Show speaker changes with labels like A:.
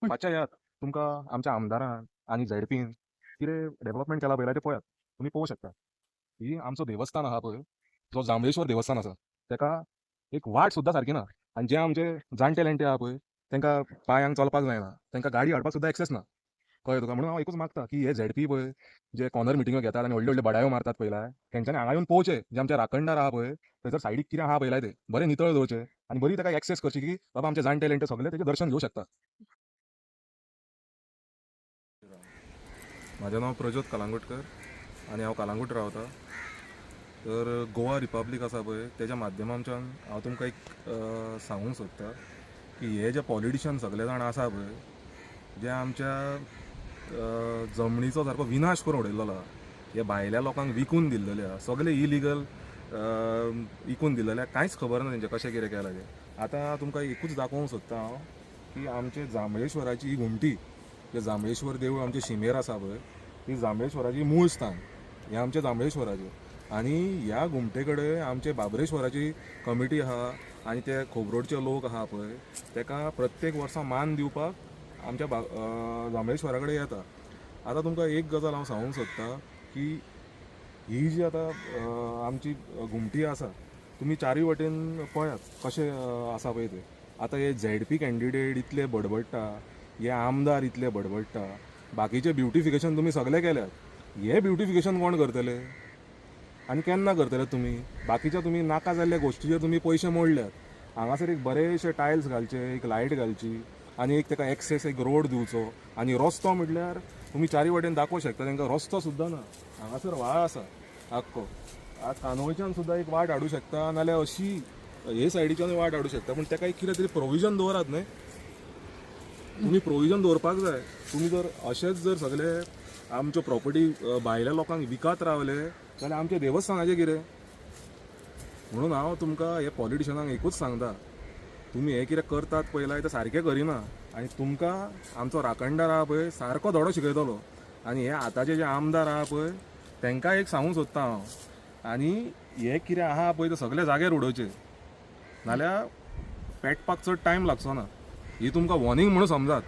A: मातशें यात तुमकां आमच्या आमदारान आनी झेडपीन कितें डेव्हलपमेंट केला पळयला तें पळयात. तुमी पळोवंक शकता. ही आमचो देवस्थान आहा पळय, जो जांबळेश्वर देवस्थान आसा, तेका एक वाट सुद्दां सारकी ना. आनी जे आमचे जाणटे नेणटे आहा पळय, तेंकां पांयांक चलपाक जायना, तेंकां गाडी हाडपाक सुद्दां एक्सेस ना. कळ्ळें तुका. म्हणून हांव एकूच मागता की हे झेडपी पळय, जे कॉर्नर मिटिंगो घेतात आनी व्हडल्यो व्हडल्यो बडायो मारतात पळयला, तेंच्यांनी हांगा येवन पळोवचें, जे आमचे राखणदार आहा पळय, थंयसर सायडीक कितें आहा पळयलाय तें बरें नितळ दवरचें आनी बरी तेका एक्सेस करची की बाबा आमचे जाणटे नेणटे सगळे तेजें दर्शन घेवंक शकता. म्हाजें नांव प्रज्योत कलांगुटकर आनी हांव कलांगूट रावतां. तर गोवा रिपब्लीक आसा पळय, तेज्या माध्यमांच्यान हांव तुमकां एक सांगूंक सोदतां की हे जे पॉलिटिशियन सगळे जाण आसा पळय, जे आमच्या जमनीचो सारको विनाश करून उडयल्लो आहा, हे भायल्या लोकांक विकून दिल्लेले आहा, सगळे इलिगल विकून दिल्लेले आहा, कांयच खबर ना तेंचें कशें कितें केलां तें. आतां तुमकां एकूच दाखोवंक सोदतां हांव की आमचे जांबळेश्वराची ही घुमटी, जे जांबळेश्वर देवूळ आमचे शिमेर आसा पळय, ही जांबळेश्वराची मूळ स्थान हें आमचें जांबळेश्वराचें. आनी ह्या घुमटे कडेन आमचे बाबरेश्वराची कमिटी आहा आनी ते खोबरोडचे लोक आहा पळय, तेका प्रत्येक वर्सा मान दिवपाक आमच्या जांबळेश्वरा कडेन येता. आतां तुमकां एक गजाल हांव सांगूंक सोदतां की ही जी आतां आमची घुमटी आसा, तुमी चारूय वटेन पळयात कशें आसा पळय तें. आतां हे झेडपी कॅन्डिडेट इतले बडबडटा, हे आमदार इतले बडबडटा, बाकीचे ब्युटिफिकेशन तुमी सगळे केल्यात, हे ब्युटिफिकेशन कोण करतले आनी केन्ना करतले तुमी? बाकीच्या तुमी नाका जाल्ल्या गोश्टीचेर तुमी पयशे मोडल्यात. हांगासर एक बरेशे टायल्स घालचे, एक लायट घालची आनी एक तेका एक्सेस एक रोड दिवचो. आनी रस्तो म्हटल्यार तुमी चारी वटेन दाखोवंक शकता तेंकां रस्तो सुद्दां ना. हांगासर व्हाळ आसा आख्खो. आज कानोळच्यान सुद्दां एक वाट हाडूं शकता, नाल्यार अशी हे सायडीच्यान वाट हाडूं शकता, पूण तेका एक कितें तरी प्रोविजन दवरात न्हय. तुमी प्रोविजन दवरपाक जाय. तुमी जर अशेंच जर सगळे आमच्यो प्रॉपर्टी भायल्या लोकांक विकत रावले जाल्यार आमच्या देवस्थानाचें कितें? म्हणून हांव तुमकां हे पॉलिटिशनांक एकूच सांगता, तुमी हे कितें करतात पळयलाय तें सारकें करिना आनी तुमकां आमचो राखणदार आहा पळय सारको धडो शिकयतलो. आनी हे आतांचे जे आमदार आहा पळय तेंकां एक सांगूंक सोदता हांव, आनी हे कितें आहा पळय ते सगळे जाग्यार उडोवचे, नाल्यार पेटपाक चड टायम लागचो ना. ही तुमकां वॉर्निंग म्हणून समजात.